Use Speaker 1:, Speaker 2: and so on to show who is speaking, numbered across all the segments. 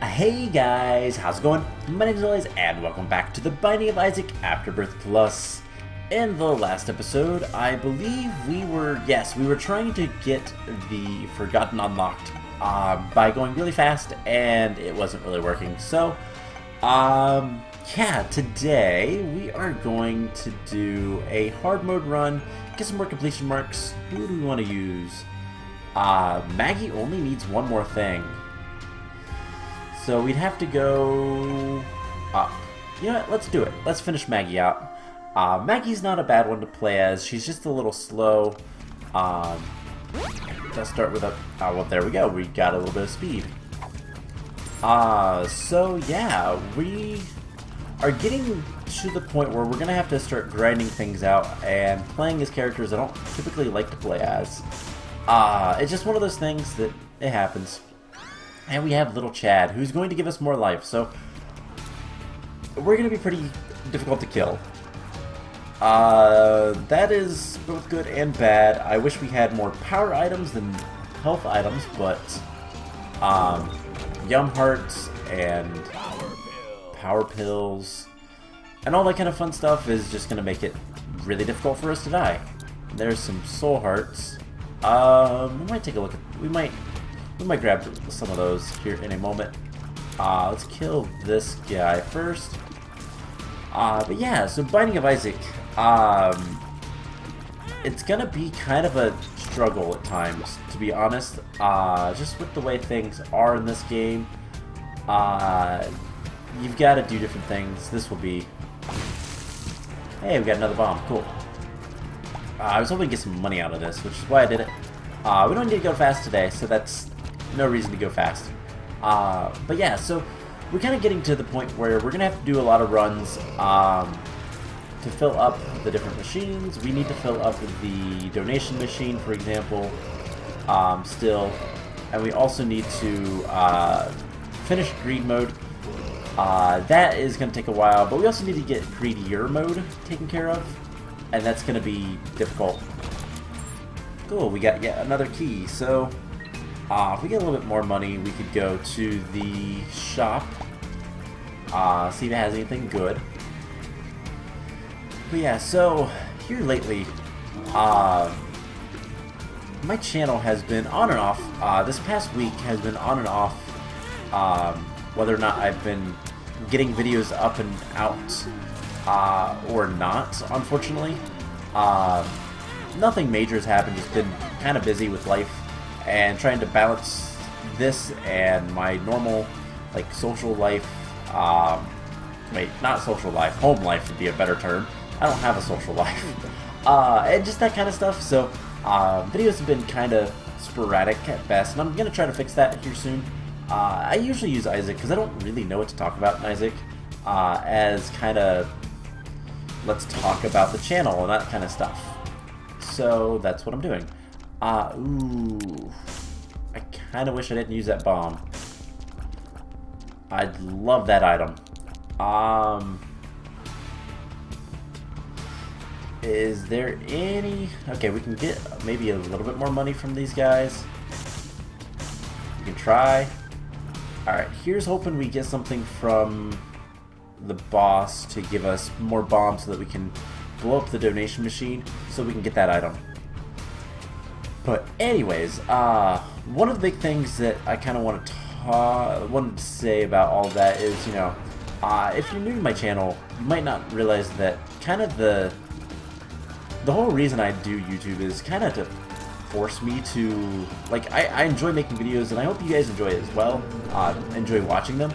Speaker 1: Hey guys, how's it going? My name is Elias, and welcome back to the Binding of Isaac Afterbirth Plus. In the last episode, I believe we were trying to get the Forgotten unlocked by going really fast, and it wasn't really working. So, today we are going to do a hard mode run, get some more completion marks. Who do we want to use? Maggie only needs one more thing. So we'd have to go up. You know what? Let's do it. Let's finish Maggie out. Maggie's not a bad one to play as. She's just a little slow. Let's start with a... well, there we go. We got a little bit of speed. So yeah, we are getting to the point where we're going to have to start grinding things out and playing as characters I don't typically like to play as. It's just one of those things that it happens. And we have little Chad, who's going to give us more life, so we're going to be pretty difficult to kill. That is both good and bad. I wish we had more power items than health items, but Yum Hearts and Power Pills and all that kind of fun stuff is just going to make it really difficult for us to die. There's some Soul Hearts. We might take a look at... We might grab some of those here in a moment. Let's kill this guy first. But yeah, so Binding of Isaac, it's gonna be kind of a struggle at times, to be honest. Just with the way things are in this game, you've got to do different things. This will be... Hey, we got another bomb. Cool. I was hoping to get some money out of this, which is why I did it. We don't need to go fast today, so that's no reason to go fast. But yeah, so we're kind of getting to the point where we're going to have to do a lot of runs to fill up the different machines. We need to fill up the donation machine, for example, still. And we also need to finish greed mode. That is going to take a while, but we also need to get greedier mode taken care of. And that's going to be difficult. Cool, we got yet another key. So if we get a little bit more money, we could go to the shop, see if it has anything good. But yeah, so here lately, my channel has been on and off. This past week has been on and off, whether or not I've been getting videos up and out or not, unfortunately. Nothing major has happened, just been kind of busy with life and trying to balance this and my normal, like, social life. Not social life, home life would be a better term. I don't have a social life. And just that kind of stuff. So videos have been kind of sporadic at best, and I'm going to try to fix that here soon. I usually use Isaac because I don't really know what to talk about in Isaac, as kind of, let's talk about the channel and that kind of stuff. So that's what I'm doing. Ooh, I kind of wish I didn't use that bomb. I'd love that item. Is there any... Okay, we can get maybe a little bit more money from these guys. We can try. Alright, here's hoping we get something from the boss to give us more bombs so that we can blow up the donation machine so we can get that item. But anyways, one of the big things that I kind of wanted to say about all of that is, you know, if you're new to my channel, you might not realize that kind of the whole reason I do YouTube is kind of to force me to, like, I enjoy making videos, and I hope you guys enjoy it as well, enjoy watching them.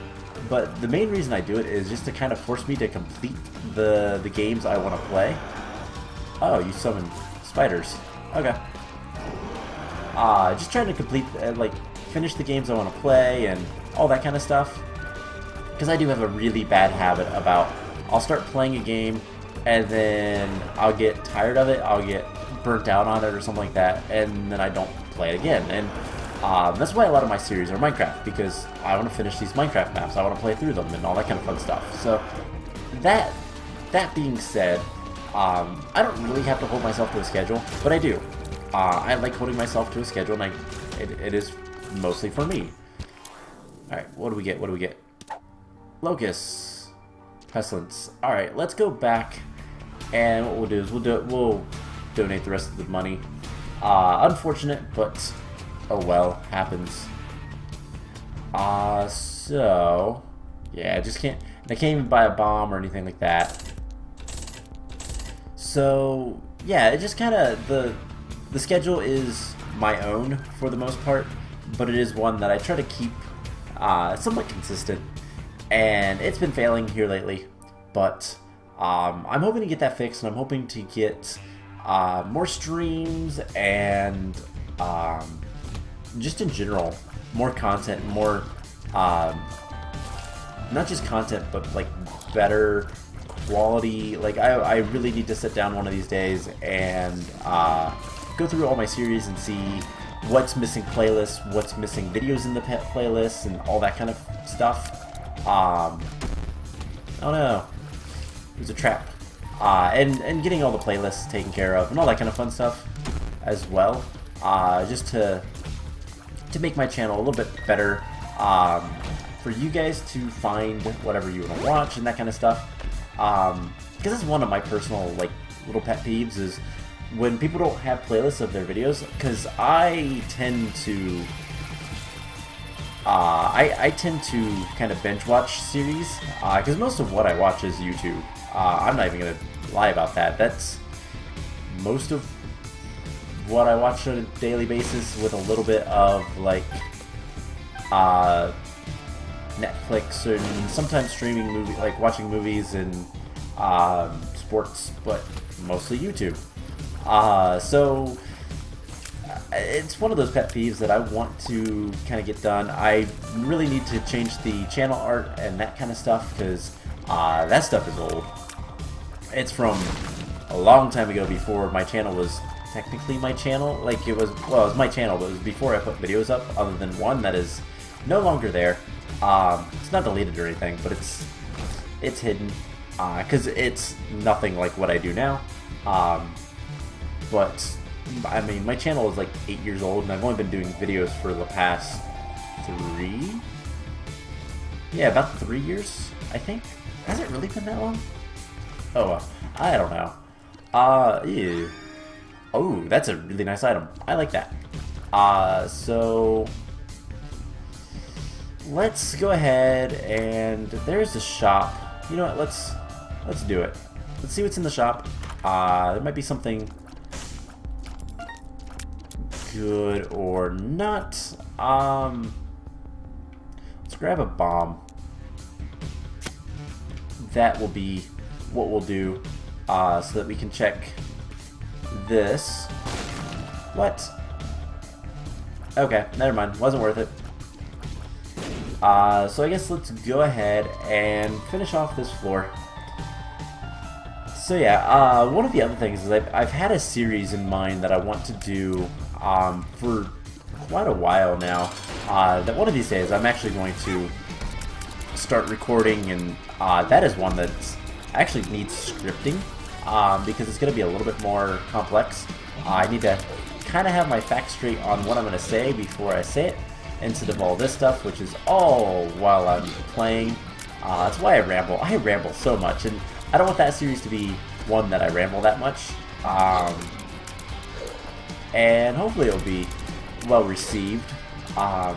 Speaker 1: But the main reason I do it is just to kind of force me to complete the games I want to play. Oh, you summon spiders. Okay. Just trying to complete, finish the games I want to play and all that kind of stuff. Because I do have a really bad habit about, I'll start playing a game and then I'll get tired of it, I'll get burnt out on it or something like that, and then I don't play it again. And that's why a lot of my series are Minecraft, because I want to finish these Minecraft maps, I want to play through them and all that kind of fun stuff. So that being said, I don't really have to hold myself to a schedule, but I do. I like holding myself to a schedule, and it is mostly for me. Alright, what do we get? What do we get? Locusts. Pestilence. Alright, let's go back, and what we'll do is we'll donate the rest of the money. Unfortunate, but oh well, happens. So yeah, I just can't. I can't even buy a bomb or anything like that. So yeah, it just kind of the schedule is my own for the most part, but it is one that I try to keep somewhat consistent, and it's been failing here lately. But I'm hoping to get that fixed, and I'm hoping to get more streams and just in general more content, more not just content, but like better quality. Like I really need to sit down one of these days and go through all my series and see what's missing playlists, what's missing videos in the playlists, and all that kind of stuff. Oh no, it was a trap. And getting all the playlists taken care of and all that kind of fun stuff as well, just to make my channel a little bit better, for you guys to find whatever you want to watch and that kind of stuff. Because that's one of my personal like little pet peeves is when people don't have playlists of their videos, because I tend to I tend to kind of binge watch series, because most of what I watch is YouTube. I'm not even gonna lie about that. That's most of what I watch on a daily basis, with a little bit of like Netflix and sometimes streaming movie, like watching movies and sports, but mostly YouTube. So it's one of those pet peeves that I want to kind of get done. I really need to change the channel art and that kind of stuff, because that stuff is old. It's from a long time ago, before my channel was technically my channel. Like it was, well, it was my channel, but it was before I put videos up, other than one that is no longer there. It's not deleted or anything, but it's hidden, because it's nothing like what I do now. But I mean, my channel is like 8 years old, and I've only been doing videos for the past 3? Yeah, about 3 years, I think. Has it really been that long? Oh, well, I don't know. Ew. Oh, that's a really nice item. I like that. So let's go ahead, and there's a shop. You know what? Let's do it. Let's see what's in the shop. There might be something good or not. Let's grab a bomb. That will be what we'll do, so that we can check this. What? Okay, never mind. Wasn't worth it. So I guess let's go ahead and finish off this floor. So yeah, one of the other things is I've had a series in mind that I want to do for quite a while now. That one of these days I'm actually going to start recording, and that is one that actually needs scripting, because it's going to be a little bit more complex. I need to kind of have my facts straight on what I'm going to say before I say it, instead of all this stuff, which is all while I'm playing. That's why I ramble. I ramble so much, and I don't want that series to be one that I ramble that much. And hopefully it'll be well received. But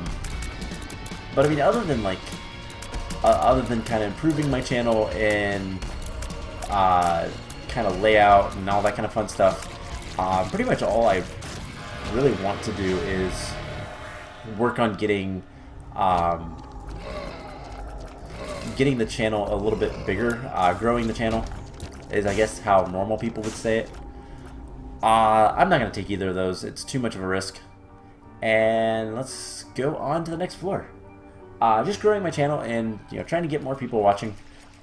Speaker 1: I mean, other than kind of improving my channel and kind of layout and all that kind of fun stuff, pretty much all I really want to do is work on getting the channel a little bit bigger. Growing the channel is, I guess, how normal people would say it. I'm not going to take either of those. It's too much of a risk. And let's go on to the next floor. Just growing my channel and, you know, trying to get more people watching,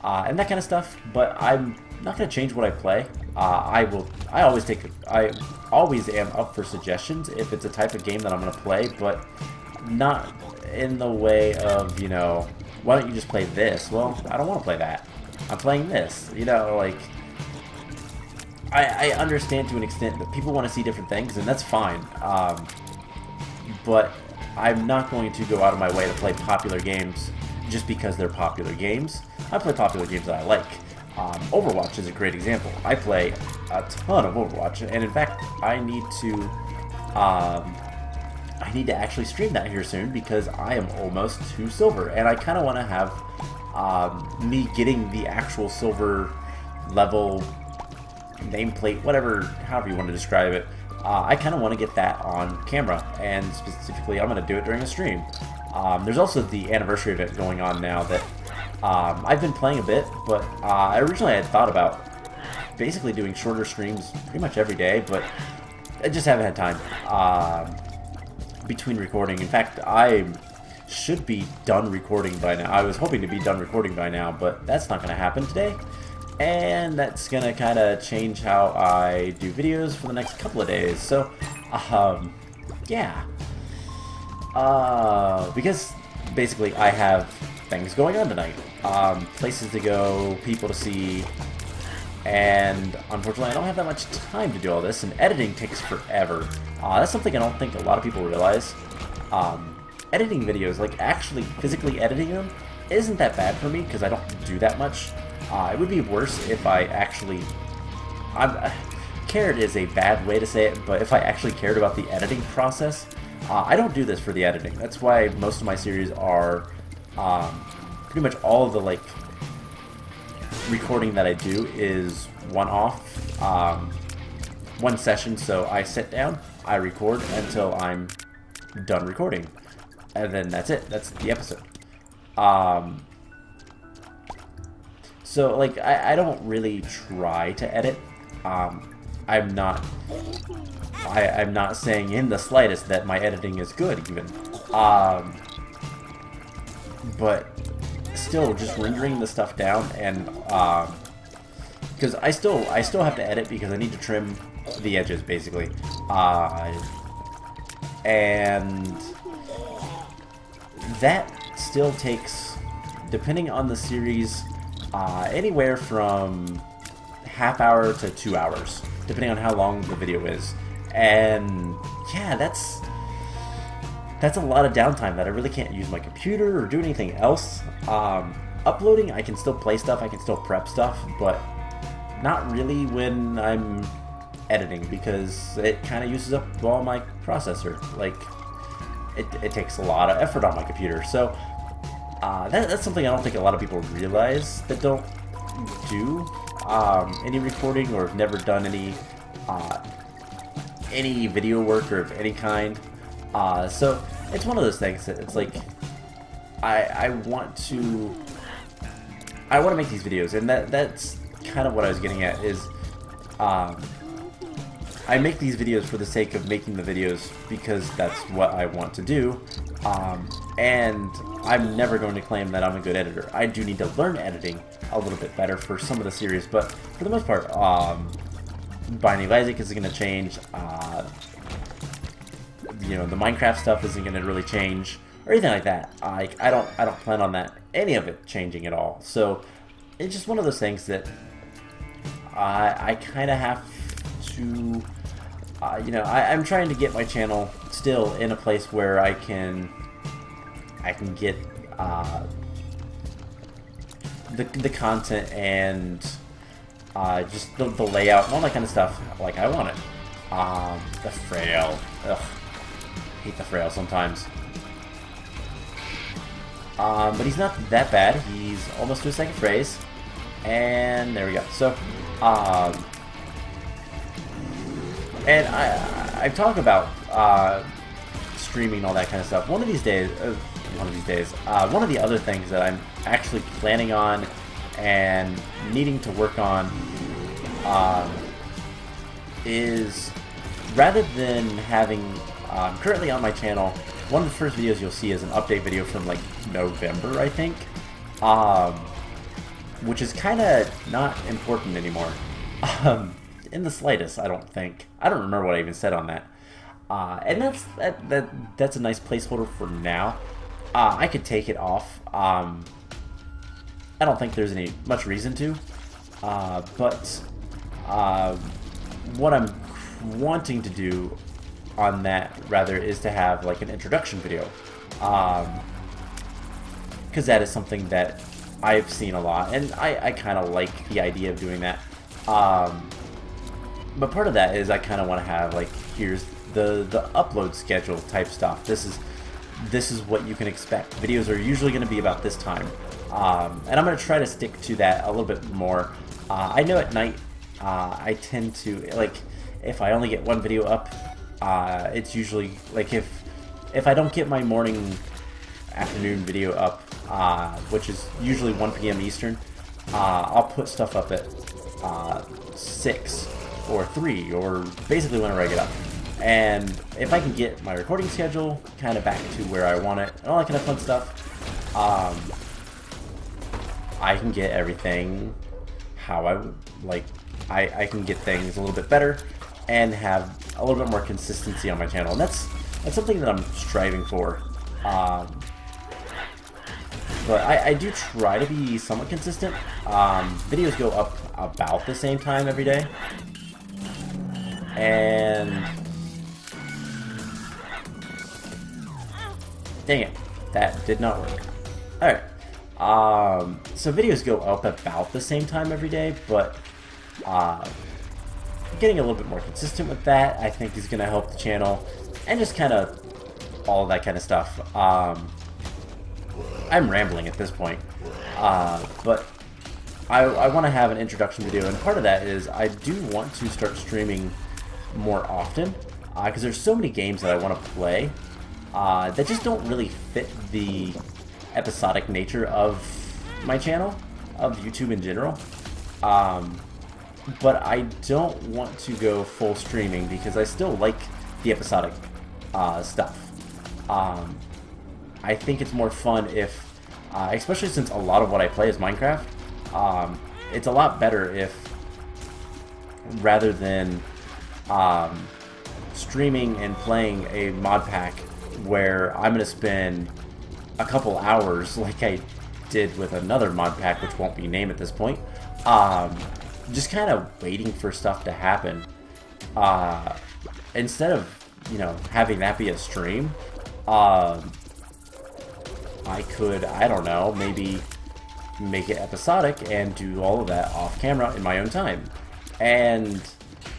Speaker 1: and that kind of stuff. But I'm not going to change what I play. I always am up for suggestions if it's a type of game that I'm going to play, but not in the way of, you know, why don't you just play this? Well, I don't want to play that. I'm playing this. You know, like, I understand to an extent that people want to see different things, and that's fine. But I'm not going to go out of my way to play popular games just because they're popular games. I play popular games that I like. Overwatch is a great example. I play a ton of Overwatch, and in fact, I need to actually stream that here soon because I am almost to silver, and I kind of want to have me getting the actual silver level nameplate, whatever, however you want to describe it. I kind of want to get that on camera, and specifically I'm going to do it during a stream. There's also the anniversary event going on now that I've been playing a bit, but I originally had thought about basically doing shorter streams pretty much every day, but I just haven't had time between recording. In fact, I should be done recording by now. I was hoping to be done recording by now, but that's not going to happen today. And that's going to kind of change how I do videos for the next couple of days. So, yeah. Because basically I have things going on tonight. Places to go, people to see, and unfortunately I don't have that much time to do all this, and editing takes forever. That's something I don't think a lot of people realize. Editing videos, like actually physically editing them, isn't that bad for me because I don't do that much. It would be worse if I actually... cared is a bad way to say it, but if I actually cared about the editing process, I don't do this for the editing. That's why most of my series are pretty much all of the like recording that I do is one-off, one session. So I sit down, I record until I'm done recording, and then that's it. That's the episode. So like I don't really try to edit. I'm not saying in the slightest that my editing is good even. But still just rendering the stuff down, and because I still have to edit because I need to trim the edges basically. And that still takes, depending on the series, anywhere from half hour to 2 hours, depending on how long the video is. And yeah, that's a lot of downtime that I really can't use my computer or do anything else. Uploading, I can still play stuff, I can still prep stuff, but not really when I'm editing because it kind of uses up all my processor. Like, it takes a lot of effort on my computer. So that's something I don't think a lot of people realize that don't do any recording or have never done any video work or of any kind. So it's one of those things that it's like I want to make these videos, and that's kind of what I was getting at is I make these videos for the sake of making the videos because that's what I want to do, and I'm never going to claim that I'm a good editor. I do need to learn editing a little bit better for some of the series, but for the most part, Binding of Isaac isn't going to change. You know, the Minecraft stuff isn't going to really change or anything like that. I don't plan on any of it changing at all. So it's just one of those things that I kind of have to. You know, I'm trying to get my channel still in a place where I can get the content and just the layout and all that kind of stuff like I want it. The frail. Ugh. Hate the frail sometimes. But he's not that bad. He's almost to a second phrase. And there we go. So, and I talk about streaming, all that kind of stuff. One of these days, one of the other things that I'm actually planning on and needing to work on is, rather than having currently on my channel, one of the first videos you'll see is an update video from like November, I think, which is kind of not important anymore. In the slightest, I don't think. I don't remember what I even said on that. And that's a nice placeholder for now. I could take it off. I don't think there's much reason to. But what I'm wanting to do on that rather is to have like an introduction video, because that is something that I've seen a lot, and I kind of like the idea of doing that. But part of that is I kind of want to have like, here's the upload schedule type stuff. This is what you can expect. Videos are usually going to be about this time, and I'm going to try to stick to that a little bit more. I know at night I tend to, like, if I only get one video up, it's usually like if I don't get my morning afternoon video up, which is usually 1 p.m. Eastern, I'll put stuff up at 6 or 3 or basically whenever I get up. And if I can get my recording schedule kind of back to where I want it and all that kind of fun stuff, I can get everything how I would like. I can get things a little bit better and have a little bit more consistency on my channel, and that's something that I'm striving for. But I do try to be somewhat consistent. Videos go up about the same time every day, and dang it, that did not work. Alright, so videos go up about the same time every day, but getting a little bit more consistent with that, I think, is going to help the channel, and just kind of all of that kind of stuff. I'm rambling at this point, but I want to have an introduction video, and part of that is I do want to start streaming more often, because there's so many games that I want to play that just don't really fit the episodic nature of my channel, of YouTube in general. But I don't want to go full streaming because I still like the episodic stuff. I think it's more fun if, especially since a lot of what I play is Minecraft, it's a lot better if, rather than streaming and playing a mod pack where I'm going to spend a couple hours like I did with another mod pack, which won't be named at this point, just kind of waiting for stuff to happen, instead of, you know, having that be a stream. I could, I don't know, maybe make it episodic and do all of that off camera in my own time. And,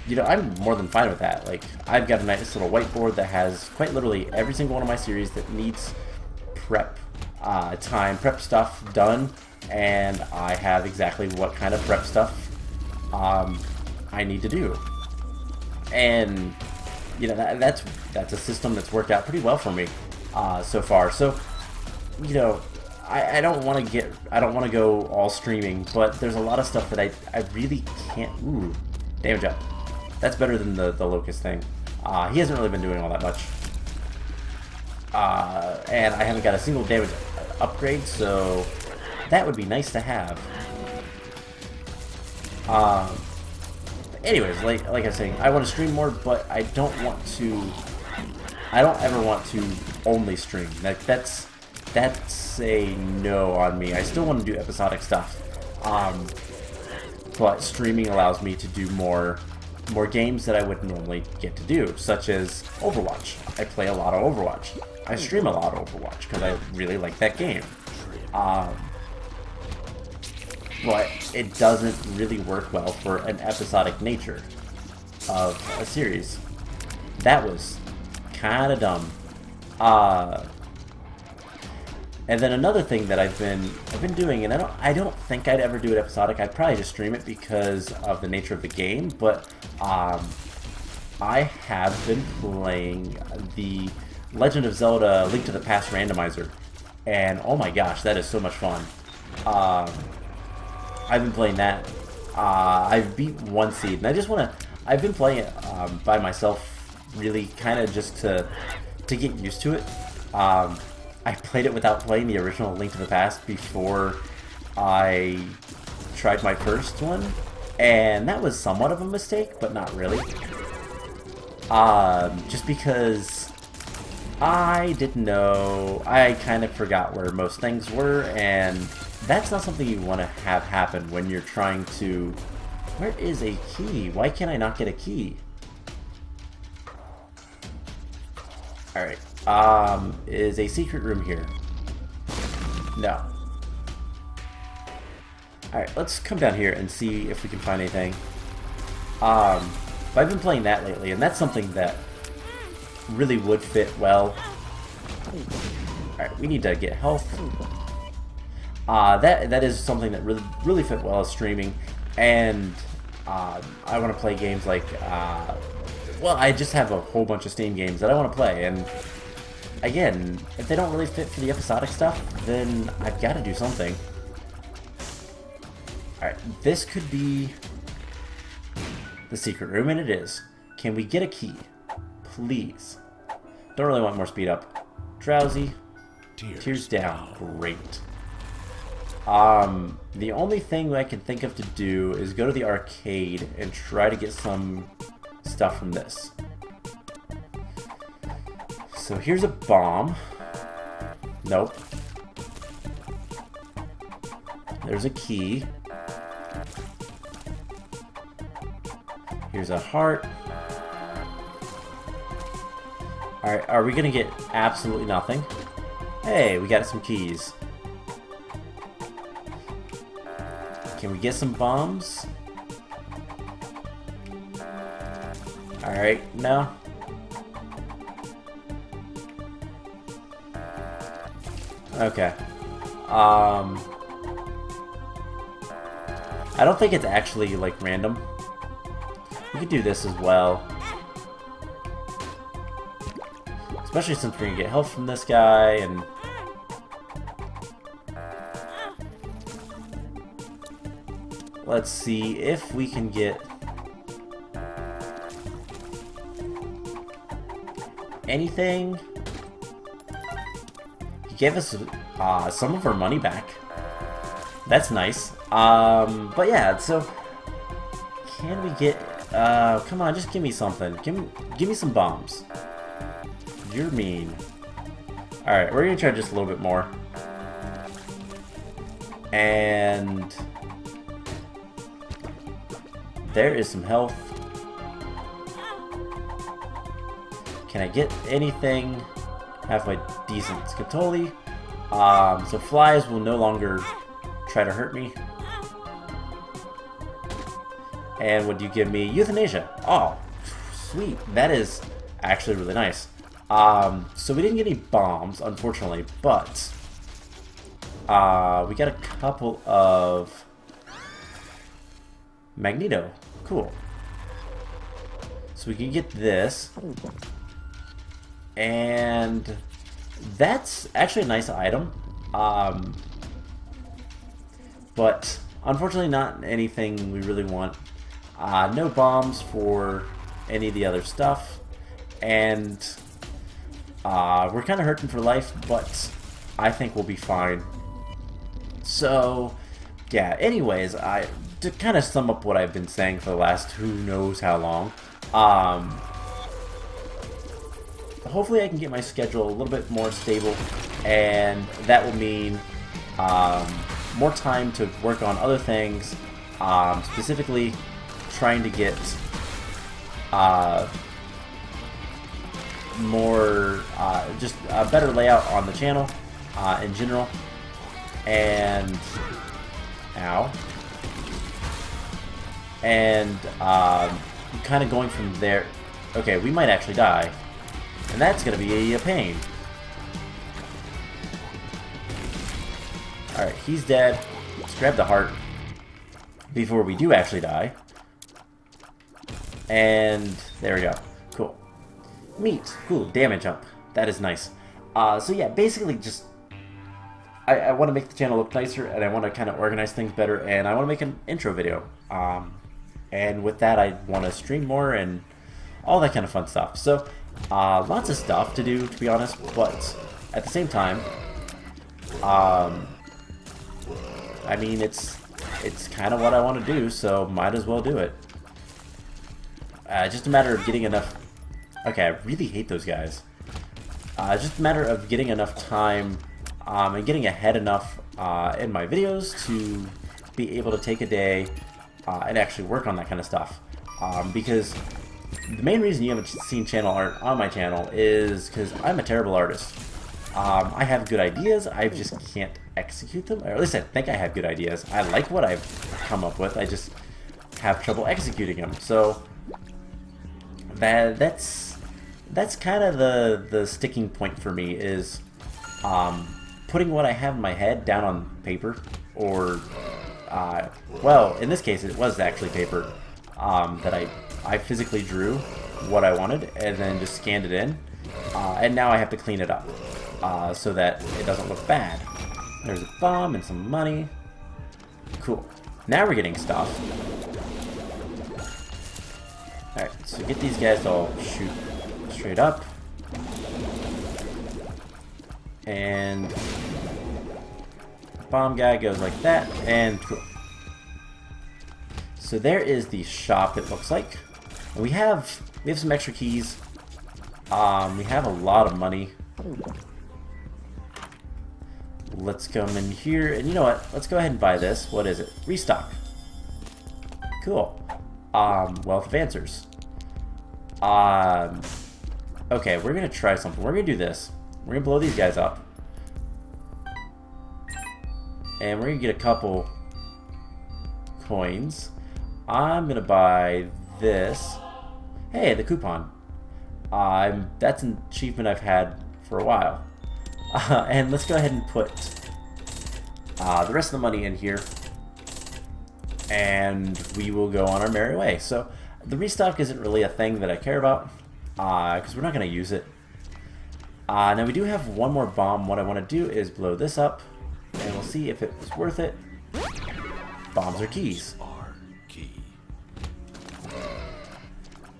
Speaker 1: you know, I'm more than fine with that. Like, I've got a nice little whiteboard that has quite literally every single one of my series that needs prep prep stuff done, and I have exactly what kind of prep stuff I need to do. And, you know, that's a system that's worked out pretty well for me so far. So, you know, I don't want to go all streaming, but there's a lot of stuff that I really can't. Ooh, damage up. That's better than the Locust thing. He hasn't really been doing all that much. And I haven't got a single damage upgrade, so that would be nice to have. Anyways, like I was saying, I want to stream more, but I don't ever want to only stream. That's a no on me. I still want to do episodic stuff, but streaming allows me to do more games that I wouldn't normally get to do, such as Overwatch. I play a lot of Overwatch. I stream a lot of Overwatch because I really like that game. But it doesn't really work well for an episodic nature of a series. That was kind of dumb. And then another thing that I've been doing, and I don't think I'd ever do it episodic. I'd probably just stream it because of the nature of the game. But I have been playing the Legend of Zelda: Link to the Past randomizer, and oh my gosh, that is so much fun. I've been playing that. I've beat one seed, and I just want to. I've been playing it by myself, really, kind of just to get used to it. I played it without playing the original Link to the Past before I tried my first one, and that was somewhat of a mistake, but not really. Just because I didn't know, I kind of forgot where most things were, and that's not something you want to have happen when you're trying to... Where is a key? Why can't I not get a key? Alright. Is a secret room here? No. Alright, let's come down here and see if we can find anything. I've been playing that lately, and that's something that really would fit well. Alright, we need to get health. That is something that really fit well as streaming, and I want to play games like, well, I just have a whole bunch of Steam games that I want to play, and again, if they don't really fit for the episodic stuff, then I've got to do something. Alright, this could be the secret room, and it is. Can we get a key? Please. Don't really want more speed up. Drowsy. Tears down. Great. The only thing I can think of to do is go to the arcade and try to get some stuff from this. So here's a bomb. Nope. There's a key. Here's a heart. Alright, are we gonna get absolutely nothing? Hey, we got some keys. Can we get some bombs? Alright, no. Okay. I don't think it's actually, like, random. We could do this as well. Especially since we're gonna get health from this guy, and... let's see if we can get... anything. He gave us some of our money back. That's nice. But yeah, so... can we get... come on, just give me something. Give me some bombs. You're mean. Alright, we're gonna try just a little bit more. And... there is some health. Can I get anything halfway decent? Scatoli. So flies will no longer try to hurt me. And would you give me euthanasia? Oh, sweet. That is actually really nice. So we didn't get any bombs, unfortunately, but we got a couple of Magneto. Cool. So we can get this. And that's actually a nice item. But unfortunately not anything we really want. No bombs for any of the other stuff. And we're kind of hurting for life, but I think we'll be fine. So, yeah, anyways, to kind of sum up what I've been saying for the last who knows how long, hopefully I can get my schedule a little bit more stable, and that will mean more time to work on other things, specifically trying to get more, just a better layout on the channel in general, and ow, and kind of going from there. Okay, we might actually die, and that's gonna be a pain. Alright, he's dead. Let's grab the heart before we do actually die. And there we go. Cool. Meat. Cool. Damage up. That is nice. So yeah, basically just... I want to make the channel look nicer, and I want to kind of organize things better, and I want to make an intro video. And with that, I want to stream more and all that kind of fun stuff. So, lots of stuff to do, to be honest, but at the same time, I mean, it's kind of what I want to do, so might as well do it. Just a matter of getting enough... Okay, I really hate those guys. Just a matter of getting enough time and getting ahead enough in my videos to be able to take a day and actually work on that kind of stuff. Because the main reason you haven't seen channel art on my channel is because I'm a terrible artist. I have good ideas, I just can't execute them. Or at least I think I have good ideas. I like what I've come up with, I just have trouble executing them. So that's kind of the sticking point for me, is putting what I have in my head down on paper, or well, in this case it was actually paper, that I physically drew what I wanted and then just scanned it in, and now I have to clean it up so that it doesn't look bad. There's a bomb and some money. Cool. Now we're getting stuff. Alright, so get these guys to all shoot straight up. And bomb guy goes like that, and cool. So there is the shop, it looks like. And we have some extra keys. We have a lot of money. Let's come in here, and you know what? Let's go ahead and buy this. What is it? Restock. Cool. Wealth of Answers. Okay, we're gonna try something. We're gonna do this. We're gonna blow these guys up. And we're gonna get a couple coins. I'm gonna buy this. Hey, the coupon. That's an achievement I've had for a while. And let's go ahead and put the rest of the money in here, and we will go on our merry way. So the restock isn't really a thing that I care about, because we're not going to use it. Now we do have one more bomb. What I want to do is blow this up, and we'll see if it was worth it. Bombs are keys.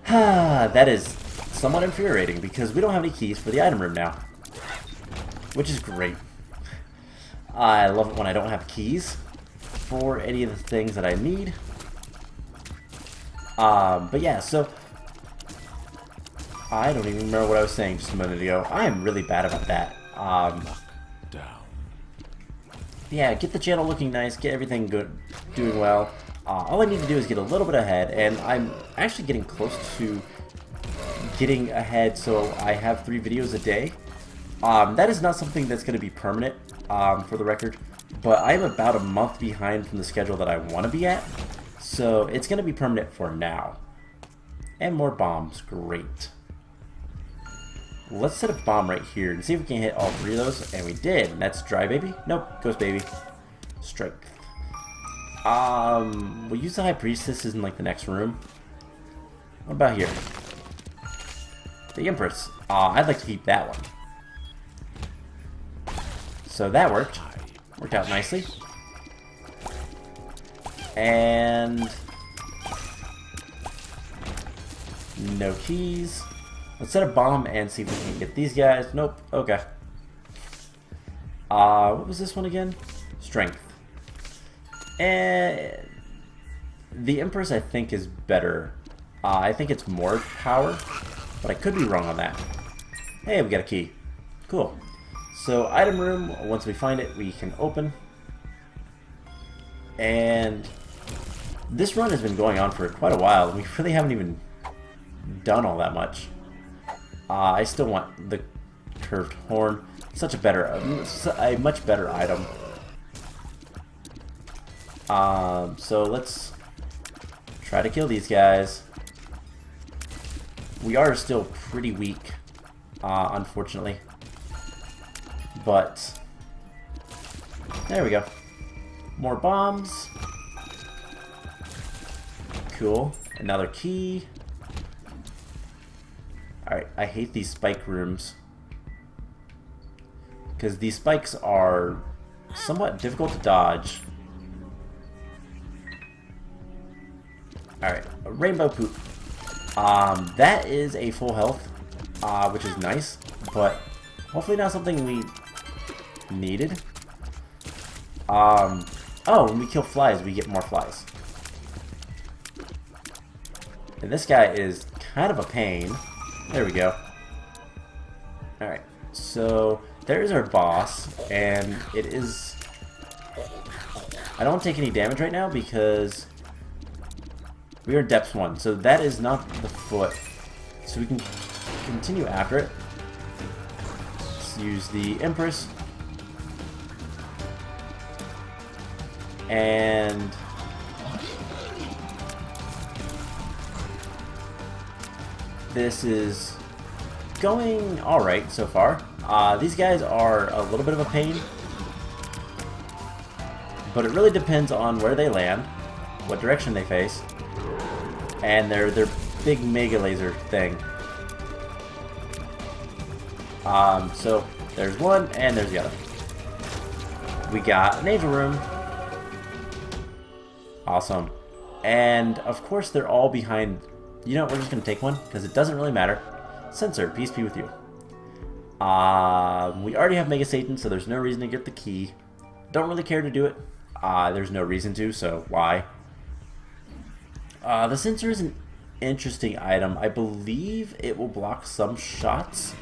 Speaker 1: That is somewhat infuriating, because we don't have any keys for the item room now, which is great. I love it when I don't have keys for any of the things that I need. But yeah, so I don't even remember what I was saying just a minute ago. I am really bad about that. Yeah, get the channel looking nice, get everything good, doing well. All I need to do is get a little bit ahead, and I'm actually getting close to getting ahead, so I have 3 videos a day. That is not something that's going to be permanent, for the record, but I'm about a month behind from the schedule that I want to be at, so it's going to be permanent for now. And more bombs, great. Let's set a bomb right here and see if we can hit all 3 of those, and we did. And that's dry baby? Nope, ghost baby. Strength. We'll use the High Priestess in like the next room. What about here? The Empress. I'd like to keep that one. So that worked. Worked out nicely. And no keys. Let's set a bomb and see if we can get these guys. Nope. Okay. What was this one again? Strength. And the Empress, I think, is better. I think it's more power, but I could be wrong on that. Hey, we got a key. Cool. So, item room, once we find it, we can open. And this run has been going on for quite a while, and we really haven't even done all that much. I still want the curved horn. Such a much better item. So let's try to kill these guys. We are still pretty weak, unfortunately. But there we go. More bombs. Cool. Another key. Alright, I hate these spike rooms, because these spikes are somewhat difficult to dodge. Alright, rainbow poop. That is a full health, which is nice, but hopefully not something we needed. Oh, when we kill flies, we get more flies. And this guy is kind of a pain. There we go. Alright, so there's our boss, and it is... I don't take any damage right now because We are depth 1, so that is not the foot. So we can continue after it. Let's use the Empress. And this is going alright so far. These guys are a little bit of a pain, but it really depends on where they land, what direction they face, and their big mega laser thing. So there's one, and there's the other. We got an angel room. Awesome. And of course they're all behind. You know what, we're just gonna take one because it doesn't really matter. Sensor, peace be with you. We already have Mega Satan, so there's no reason to get the key. Don't really care to do it. There's no reason to, so why? The sensor is an interesting item. I believe it will block some shots,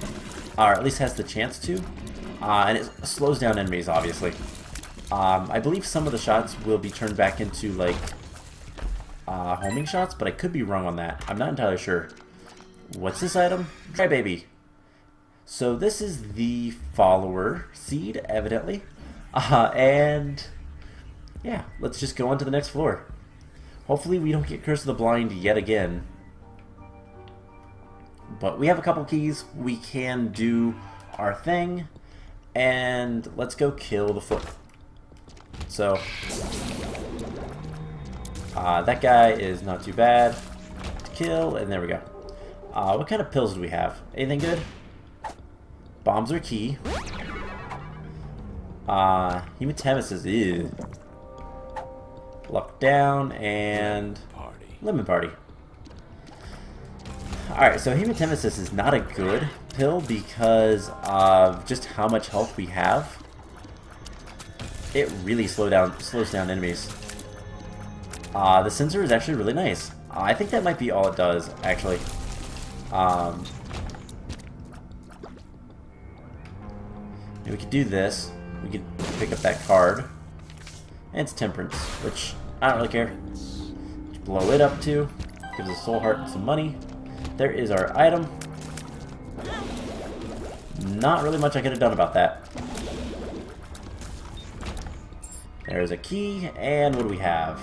Speaker 1: or at least has the chance to, and it slows down enemies, obviously. I believe some of the shots will be turned back into, like, homing shots, but I could be wrong on that. I'm not entirely sure. What's this item? Dry Baby. So this is the follower seed, evidently. And yeah, let's just go on to the next floor. Hopefully we don't get Curse of the Blind yet again. But we have a couple keys. We can do our thing. And let's go kill the foot. So that guy is not too bad to kill, and there we go. What kind of pills do we have? Anything good? Bombs are key. Hematemesis is Luck Down and Lemon Party. Alright, so Hematemesis is not a good pill because of just how much health we have. It really slows down enemies. The sensor is actually really nice. I think that might be all it does, actually. We could do this. We could pick up that card. And it's Temperance, which I don't really care. Just blow it up too. Gives us Soul Heart and some money. There is our item. Not really much I could have done about that. There's a key, and what do we have?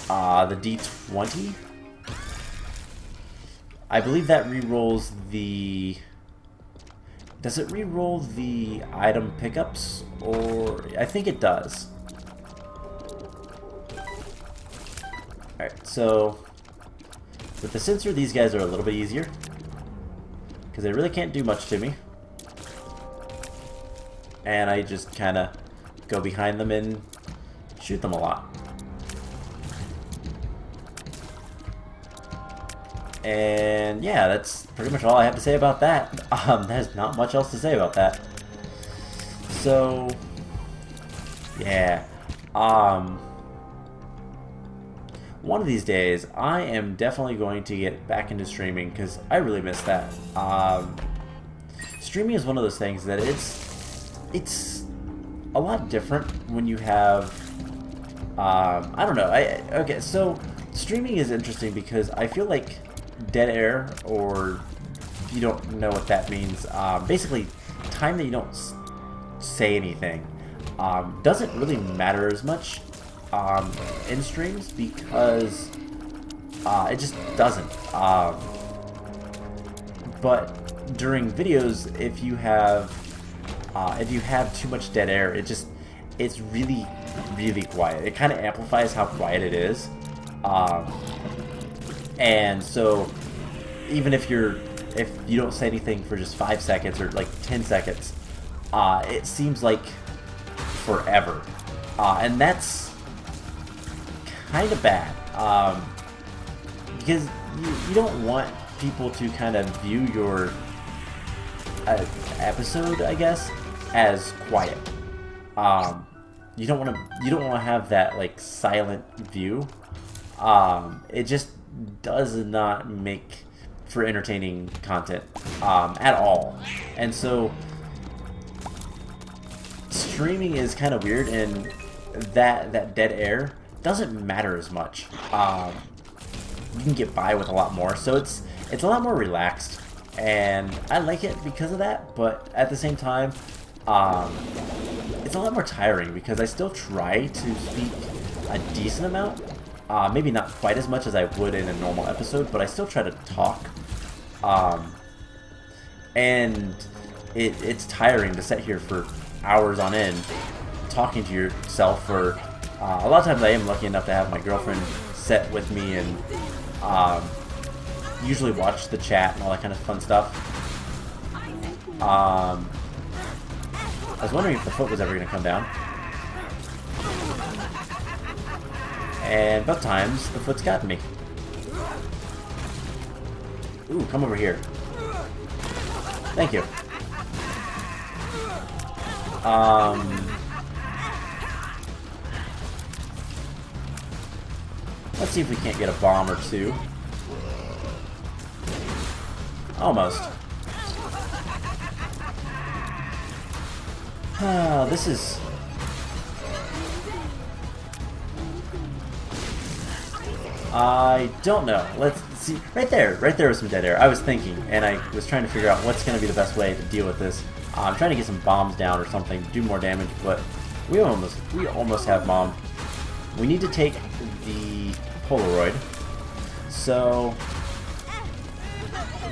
Speaker 1: The D20. I believe that re-rolls the... Does it re-roll the item pickups? Or... I think it does. Alright, so... With the sensor, these guys are a little bit easier. Because they really can't do much to me. And I just kind of go behind them and shoot them a lot. And yeah, that's pretty much all I have to say about that. There's not much else to say about that. So, yeah. One of these days, I am definitely going to get back into streaming because I really miss that. Streaming is one of those things that it's a lot different when you have, I don't know. Okay, so streaming is interesting because I feel like dead air, or if you don't know what that means, basically time that you don't say anything, doesn't really matter as much in streams because it just doesn't. But during videos, if you have too much dead air, it's really quiet. It kind of amplifies how quiet it is. And so even if you don't say anything for just 5 seconds or like 10 seconds, it seems like forever. And that's kind of bad. Because you don't want people to kind of view your episode, I guess, as quiet. You don't want to have that like silent view. It just does not make for entertaining content at all. And so streaming is kind of weird, and that dead air doesn't matter as much. You can get by with a lot more, so it's a lot more relaxed, and I like it because of that. But at the same time, it's a lot more tiring because I still try to speak a decent amount. Maybe not quite as much as I would in a normal episode, but I still try to talk. And it's tiring to sit here for hours on end talking to yourself. Or a lot of times I am lucky enough to have my girlfriend sit with me and usually watch the chat and all that kind of fun stuff. I was wondering if the foot was ever going to come down. And both times, the foot's gotten me. Ooh, come over here. Thank you. Let's see if we can't get a bomb or two. Almost. This is... I don't know. Let's see. Right there was some dead air. I was thinking, and I was trying to figure out what's going to be the best way to deal with this. I'm trying to get some bombs down or something, do more damage, but we almost have mom. We need to take the Polaroid. So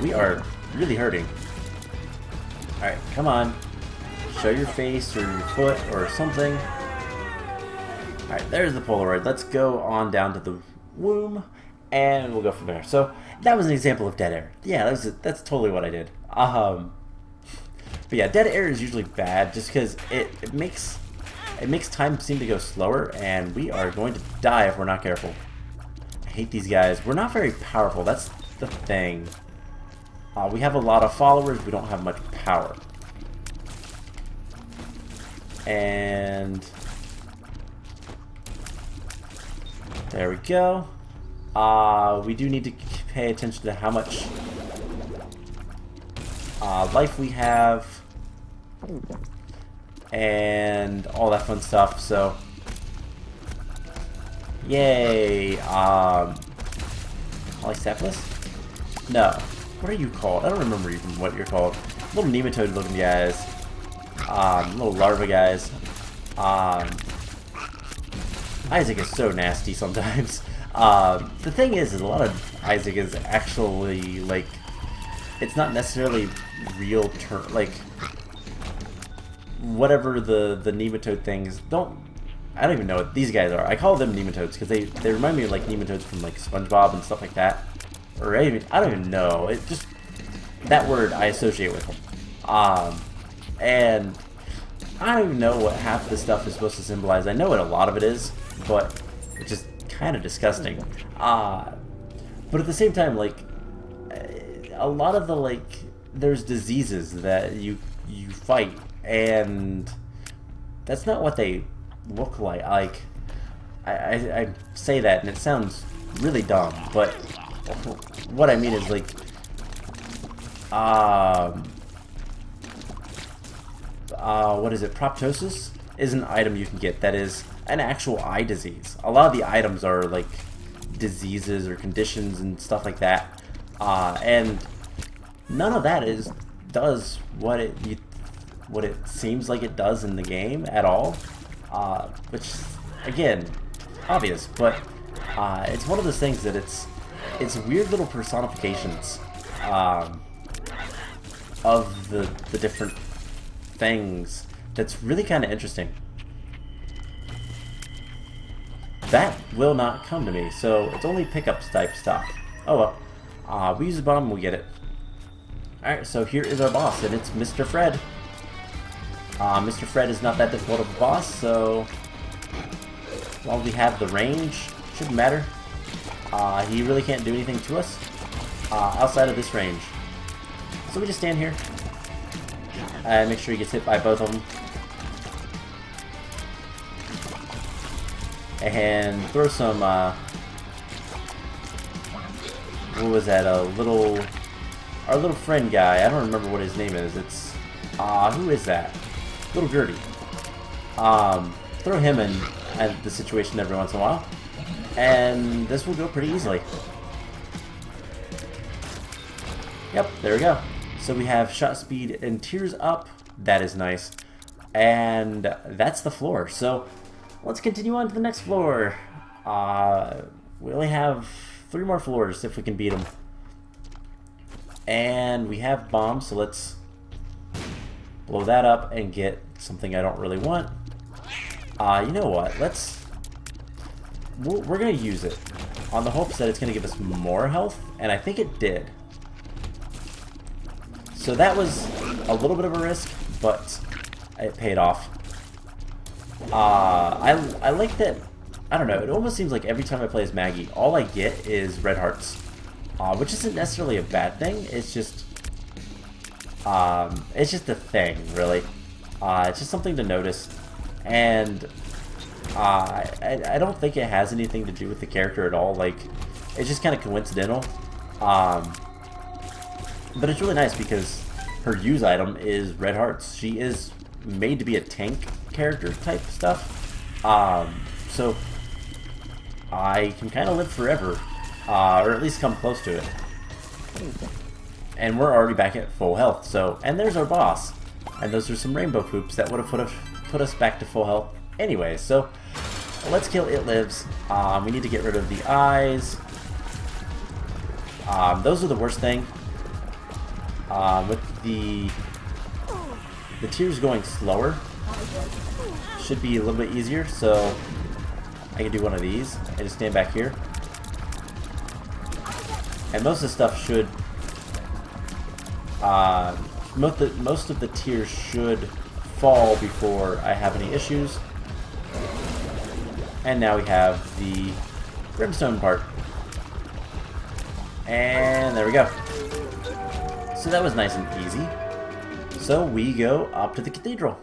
Speaker 1: we are really hurting. Alright, come on. Show your face or your foot or something. Alright, there's the Polaroid. Let's go on down to the womb, and we'll go from there. So that was an example of dead air. Yeah, that's totally what I did. But yeah, dead air is usually bad just because it makes time seem to go slower, and we are going to die if we're not careful. I hate these guys. We're not very powerful. That's the thing. We have a lot of followers. We don't have much power. And there we go. We do need to pay attention to how much life we have and all that fun stuff. So yay. Polycephalus? No. What are you called? I don't remember even what you're called. Little nematode looking guys. Little larva guys. Isaac is so nasty sometimes. The thing is a lot of Isaac is actually, like, it's not necessarily real like, whatever the nematode things, I don't even know what these guys are. I call them nematodes because they remind me of, like, nematodes from, like, SpongeBob and stuff like that. Or I don't even know. It just, that word I associate with them. And I don't even know what half this stuff is supposed to symbolize. I know what a lot of it is, but it's just kind of disgusting. But at the same time, like, a lot of the, like, there's diseases that you fight, and that's not what they look like. Like, I say that and it sounds really dumb, but what I mean is, like, what is it? Proptosis is an item you can get that is an actual eye disease. A lot of the items are, like, diseases or conditions and stuff like that, and none of that does what it seems like it does in the game at all, which, again, obvious, but it's one of those things that it's weird little personifications of the different things that's really kind of interesting. That will not come to me, so it's only pickups type stuff. Oh well. We use a bomb, we'll get it. Alright, so here is our boss, and it's Mr. Fred. Mr. Fred is not that difficult of a boss, so as long as we have the range, shouldn't matter. He really can't do anything to us outside of this range. So we just stand here and make sure he gets hit by both of them. And throw some, what was that, our little friend guy, I don't remember what his name is, it's, who is that? Little Gertie. Throw him in the situation every once in a while. And this will go pretty easily. Yep, there we go. So we have shot speed and tears up. That is nice. And that's the floor. So let's continue on to the next floor. We only have 3 more floors if we can beat them. And we have bombs, so let's blow that up and get something I don't really want. You know what? We're gonna use it on the hopes that it's gonna give us more health, and I think it did. So that was a little bit of a risk, but it paid off. I like that. I don't know. It almost seems like every time I play as Maggie, all I get is red hearts, which isn't necessarily a bad thing. It's just a thing, really. It's just something to notice, and I don't think it has anything to do with the character at all. Like, it's just kind of coincidental. But it's really nice because her use item is red hearts. She is made to be a tank character type stuff. So I can kind of live forever, or at least come close to it. And we're already back at full health. So, and there's our boss. And those are some rainbow poops that would have put us back to full health anyway. So let's kill It Lives. We need to get rid of the eyes. Those are the worst thing. With the tears going slower, should be a little bit easier. So I can do one of these and just stand back here. And most of the stuff should, most of the tears should fall before I have any issues. And now we have the brimstone part. And there we go. So that was nice and easy. So we go up to the cathedral.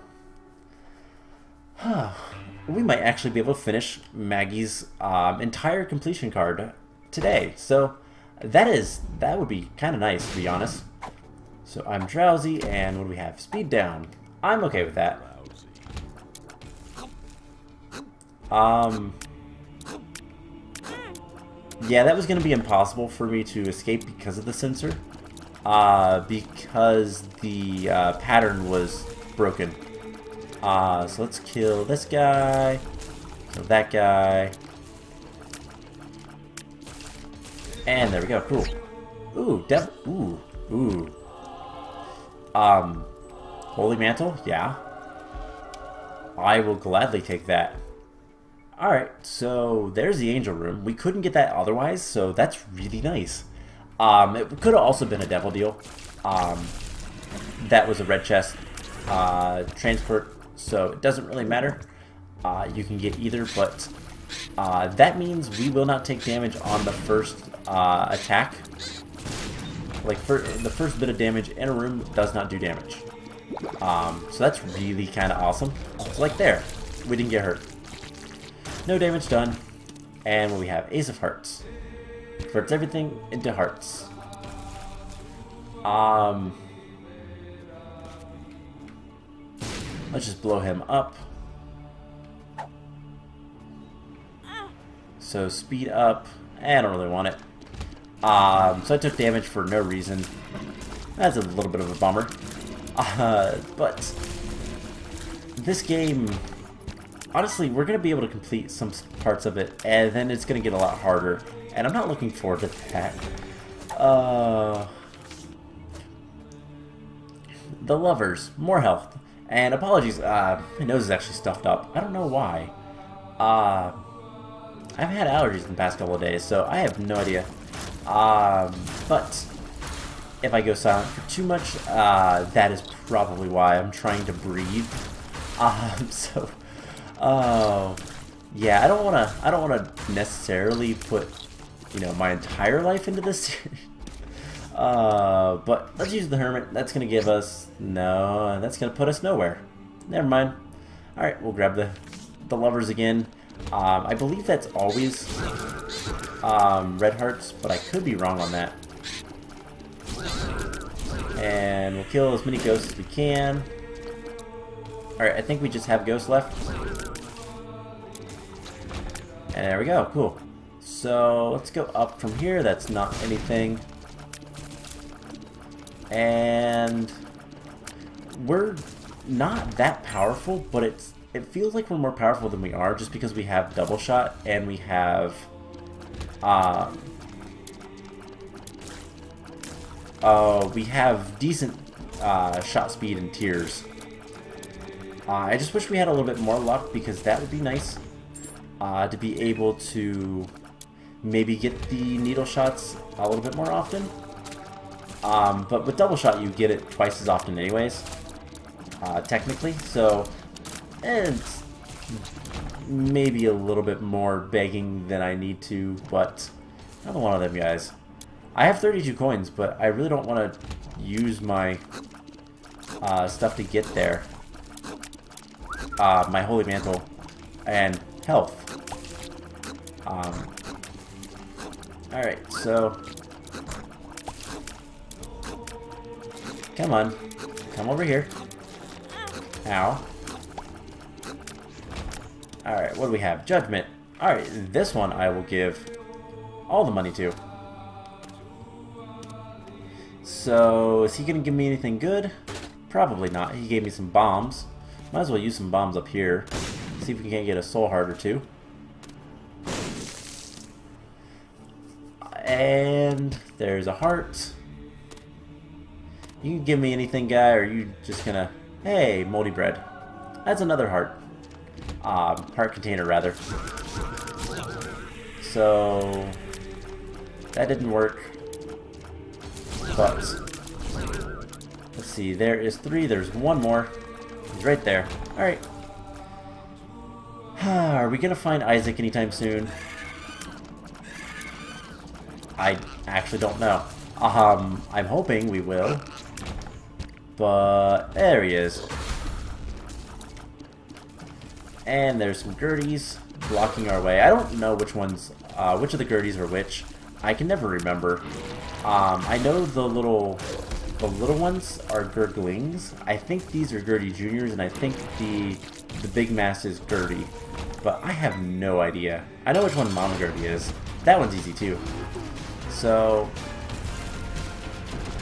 Speaker 1: We might actually be able to finish Maggie's entire completion card today. So that would be kind of nice, to be honest. So I'm drowsy, and what do we have? Speed down. I'm okay with that. Yeah, that was going to be impossible for me to escape because of the sensor. Because the pattern was broken. So let's kill this guy, kill that guy, and there we go. Cool. Ooh, ooh. Holy Mantle, yeah. I will gladly take that. Alright, so there's the angel room. We couldn't get that otherwise, so that's really nice. It could have also been a devil deal. That was a red chest. Transport, so it doesn't really matter. You can get either, but that means we will not take damage on the first attack. Like, the first bit of damage in a room does not do damage. So that's really kind of awesome. So like there, we didn't get hurt. No damage done. And what we have, Ace of Hearts. Converts everything into hearts. Let's just blow him up. So speed up. I don't really want it. So I took damage for no reason. That's a little bit of a bummer. But this game, honestly, we're going to be able to complete some parts of it, and then it's going to get a lot harder. And I'm not looking forward to that. The lovers, more health. And apologies, my nose is actually stuffed up. I don't know why. I've had allergies in the past couple of days, so I have no idea. But if I go silent for too much, that is probably why. I'm trying to breathe. Yeah, I don't wanna necessarily put, you know, my entire life into this. But let's use the Hermit. That's gonna give us that's gonna put us nowhere. Never mind. All right, we'll grab the lovers again. I believe that's always red hearts, but I could be wrong on that. And we'll kill as many ghosts as we can. Alright, I think we just have ghosts left. And there we go, cool. So let's go up from here. That's not anything. And we're not that powerful, but it feels like we're more powerful than we are just because we have double shot and we have decent shot speed and tiers. I just wish we had a little bit more luck because that would be nice to be able to maybe get the needle shots a little bit more often. But with double shot you get it twice as often anyways, technically, so it's maybe a little bit more begging than I need to, but another one of them guys. I have 32 coins, but I really don't want to use my stuff to get there. My Holy Mantle and health. Alright, so come on. Come over here. Ow. Alright, what do we have? Judgment. Alright, this one I will give all the money to. So, is he going to give me anything good? Probably not. He gave me some bombs. Might as well use some bombs up here. See if we can't get a soul heart or two. And there's a heart. You can give me anything, guy, or you just gonna... Hey, moldy bread. That's another heart. Heart container, rather. So... that didn't work. But... let's see, there is 3, there's 1 more. He's right there. Alright. Are we gonna find Isaac anytime soon? I actually don't know. I'm hoping we will. But there he is. And there's some Gerties blocking our way. I don't know which ones, which of the Gerties are which. I can never remember. I know the little ones are Gurglings. I think these are Gertie Juniors, and I think the big mass is Gertie. But I have no idea. I know which one Mama Gertie is. That one's easy too. So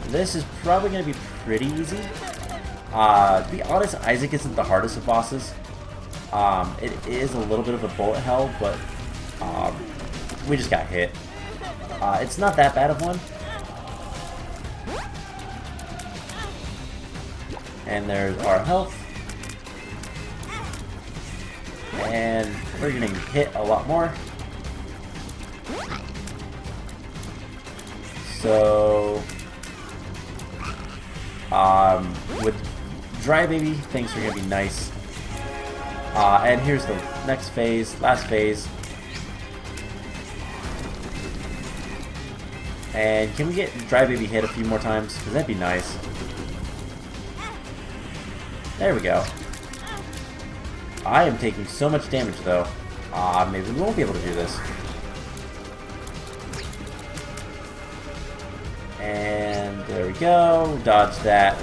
Speaker 1: this is probably going to be pretty easy. To be honest, Isaac isn't the hardest of bosses. It is a little bit of a bullet hell, but we just got hit. It's not that bad of one. And there's our health. And we're getting hit a lot more. So, with Dry Baby, things are going to be nice. And here's the next phase, last phase. And can we get Dry Baby hit a few more times? Because that'd be nice. There we go. I am taking so much damage though. Maybe we won't be able to do this. And there we go. Dodge that.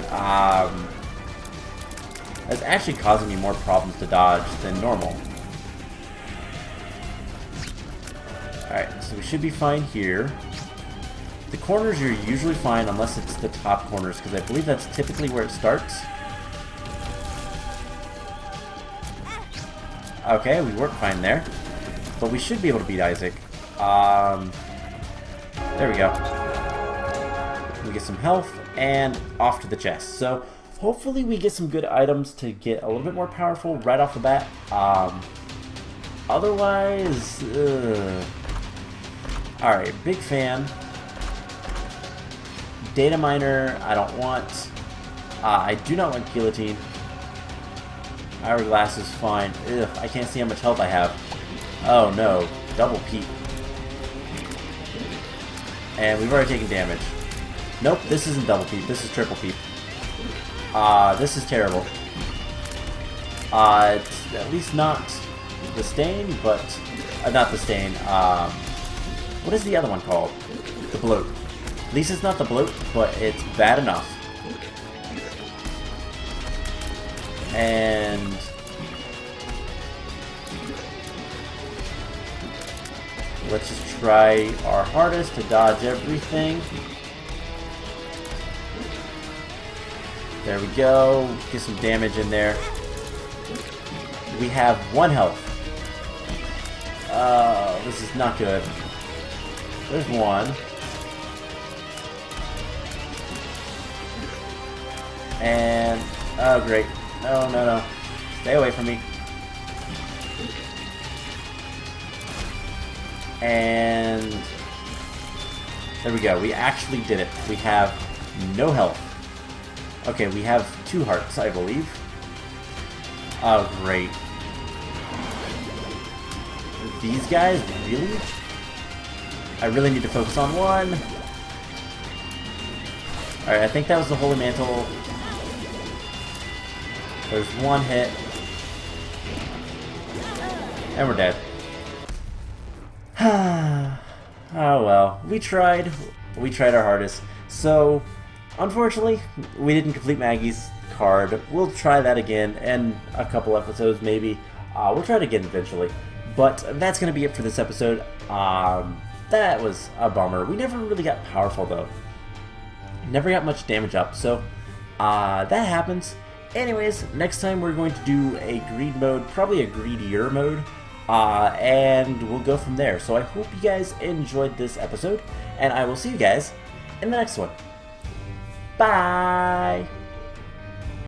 Speaker 1: That's actually causing me more problems to dodge than normal. Alright, so we should be fine here. The corners are usually fine unless it's the top corners, because I believe that's typically where it starts. Okay, we weren't fine there. But we should be able to beat Isaac. There we go. We get some health, and off to the chest. So, hopefully we get some good items to get a little bit more powerful right off the bat. Otherwise, alright, big fan. Data miner, I don't want. I do not want guillotine. Hourglass is fine. Ugh, I can't see how much health I have. Oh no, double peep. And we've already taken damage. Nope, this isn't double peep, this is triple peep. This is terrible. It's at least not the stain, but... not the stain, what is the other one called? The bloat. At least it's not the bloat, but it's bad enough. And... Let's just try our hardest to dodge everything. There we go. Get some damage in there. We have 1 health. This is not good. There's 1. And, oh great. No, no, no. Stay away from me. And there we go. We actually did it. We have no health. Okay, we have 2 hearts, I believe. Oh, great. These guys? Really? I really need to focus on 1. Alright, I think that was the Holy Mantle. There's 1 hit. And we're dead. Oh well. We tried. We tried our hardest. So, unfortunately, we didn't complete Maggie's card. We'll try that again in a couple episodes, maybe. We'll try it again eventually. But that's going to be it for this episode. That was a bummer. We never really got powerful, though. Never got much damage up, so that happens. Anyways, next time we're going to do a greed mode, probably a greedier mode, and we'll go from there. So I hope you guys enjoyed this episode, and I will see you guys in the next one. Bye!